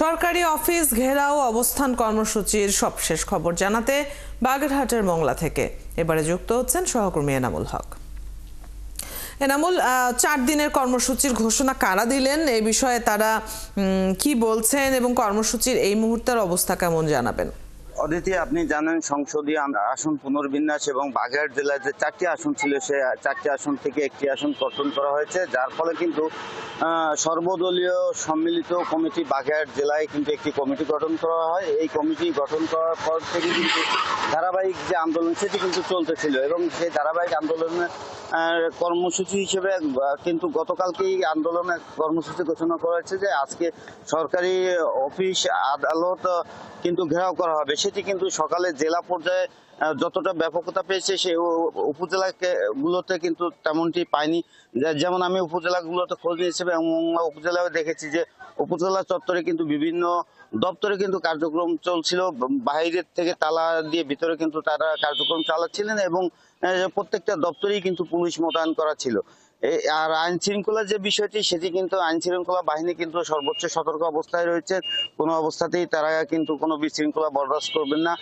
সরকারি অফিস ঘেরাও অবস্থান কর্মসূচির সবশেষ খবর জানাতে বাগেরহাটের মংলা থেকে এবারে যুক্ত হচ্ছেন সহকর্মী এনামুল হক। এনামুল, 4 দিনের কর্মসূচির ঘোষণা কারা দিলেন, এই বিষয়ে তারা কি বলছেন এবং কর্মসূচির এই মুহূর্তের অবস্থা কেমন জানাবেন? অদিতি, আপনি জানেন সংসদীয় আসন পুনর্বিন্যাস এবং বাগেরহাট জেলায় যে 4টি আসন ছিল সে 4টি আসন থেকে একটি আসন কর্তন করা হয়েছে, যার ফলে কিন্তু সর্বদলীয় সম্মিলিত কমিটি বাগেরহাট জেলায় কিন্তু একটি কমিটি গঠন করা হয়। এই কমিটি গঠন করার পর থেকে কিন্তু ধারাবাহিক যে আন্দোলন সেটি কিন্তু চলতেছিল এবং সেই ধারাবাহিক আন্দোলনের কর্মসূচি হিসেবে কিন্তু গতকালকেই আন্দোলনের কর্মসূচি ঘোষণা করা হয়েছে যে আজকে সরকারি অফিস আদালত কিন্তু ঘেরাও করা হবে। সেটি কিন্তু সকালে জেলা পর্যায়ে যতটা ব্যাপকতা পেয়েছে সেই উপজেলাগুলোতে কিন্তু তেমনটি পাইনি। যেমন আমি উপজেলাগুলোতে খোঁজ নিয়েছি এবং উপজেলায় দেখেছি যে উপজেলা চত্বরে কিন্তু বিভিন্ন দপ্তরে কিন্তু কার্যক্রম চলছিল, বাইরের থেকে তালা দিয়ে ভিতরে কিন্তু তারা কার্যক্রম চালাচ্ছিলেন এবং প্রত্যেকটা দপ্তরেই কিন্তু পুলিশ মোতায়েন করা ছিল। আর আইন শৃঙ্খলার যে বিষয়টি সেটি কিন্তু আইন শৃঙ্খলা বাহিনী কিন্তু সর্বোচ্চ সতর্ক অবস্থায় রয়েছে, কোনো অবস্থাতেই তারা কিন্তু কোনো বিশৃঙ্খলা বরদাস্ত করবেন না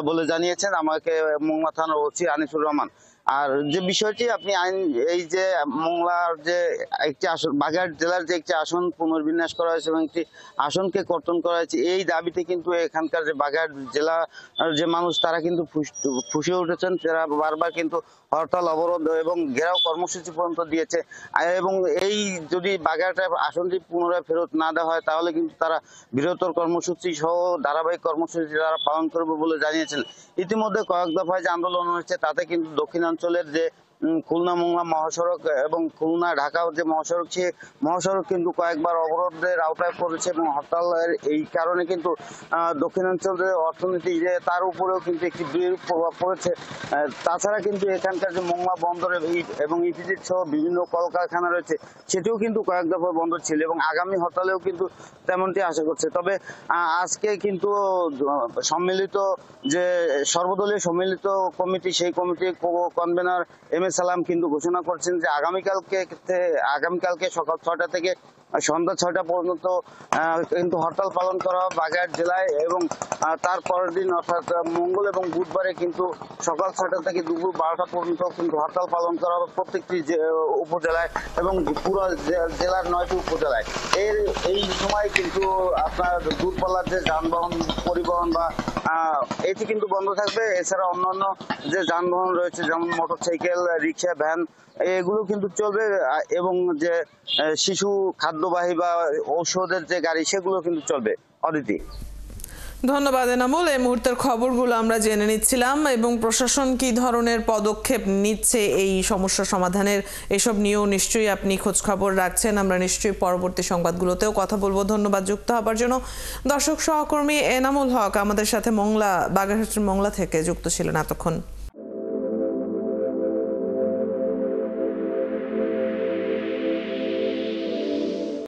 বলে জানিয়েছেন আমাকে মংলা থানার ওসি আনিসুর রহমান। আর যে বিষয়টি আপনি এই যে মংলার যে একটি আসন বাগেরহাট জেলার যে একটি আসন পুনর্বিন্যাস করা হয়েছে এবং একটি আসনকে কর্তন করা হয়েছে, এই দাবিতে কিন্তু এখানকার যে বাগেরহাট জেলার যে মানুষ তারা কিন্তু ফুঁসে উঠেছেন। তারা বারবার কিন্তু হরতাল, অবরোধ এবং ঘেরাও কর্মসূচি পর্যন্ত দিয়েছে এবং এই যদি বাগেরহাটের আসনটি পুনরায় ফেরত না দেওয়া হয় তাহলে কিন্তু তারা বৃহত্তর কর্মসূচি সহ ধারাবাহিক কর্মসূচি তারা পালন করবে বলে জানিয়েছেন। ইতিমধ্যে কয়েক দফায় যে আন্দোলন হয়েছে তাতে কিন্তু দক্ষিণাঞ্চলের যে খুলনা মংলা মহাসড়ক এবং খুলনা ঢাকাও যে মহাসড়ক, সে মহাসড়ক কিন্তু কয়েকবার অবরোধের আওতায় পড়েছে এবং হরতালের এই কারণে কিন্তু দক্ষিণাঞ্চলের অর্থনীতি যে তার উপরেও কিন্তু একটি বিরূপ প্রভাব পড়েছে। তাছাড়া কিন্তু এখানকার যে মংলা বন্দরে এবং ইপিজেড সহ বিভিন্ন কলকারখানা রয়েছে সেটিও কিন্তু কয়েক দফা বন্ধ ছিল এবং আগামী হরতালেও কিন্তু তেমনটি আশা করছে। তবে আজকে কিন্তু সম্মিলিত যে সর্বদলীয় সম্মিলিত কমিটি, সেই কমিটির কনভেনর সালাম কিন্তু ঘোষণা করছেন যে আগামীকালকে সকাল 6টা থেকে সন্ধ্যা 6টা পর্যন্ত কিন্তু হরতাল পালন করা হবে বাগেরহাট জেলায় এবং তার পরের দিন অর্থাৎ মঙ্গল এবং বুধবারে কিন্তু সকাল 6টা থেকে দুপুর 12টা পর্যন্ত কিন্তু হরতাল পালন করা হবে প্রত্যেকটি উপজেলায় এবং পুরো জেলার 9টি উপজেলায়। এই সময় কিন্তু আপনার দূরপাল্লার যে যানবাহন পরিবহন বা এটি কিন্তু বন্ধ থাকবে। এছাড়া অন্যান্য যে যানবাহন রয়েছে যেমন মোটরসাইকেল, রিক্সা, ভ্যান এগুলো কিন্তু চলবে এবং যে শিশু খাদ্যবাহী বা ঔষধের যে গাড়ি সেগুলো কিন্তু চলবে। অদিতি, ধন্যবাদ এনামুল। এই মুহূর্তের খবরগুলো আমরা জেনে নিচ্ছিলাম এবং প্রশাসন কি ধরনের পদক্ষেপ নিচ্ছে এই সমস্যা সমাধানের, এসব নিয়েও নিশ্চয়ই আপনি খোঁজ খবর রাখছেন। আমরা নিশ্চয়ই পরবর্তী সংবাদগুলোতেও কথা বলবো। ধন্যবাদ যুক্ত হবার জন্য। দর্শক, সহকর্মী এনামুল হক আমাদের সাথে বাগেরহাটের মংলা থেকে যুক্ত ছিলেন এতক্ষণ।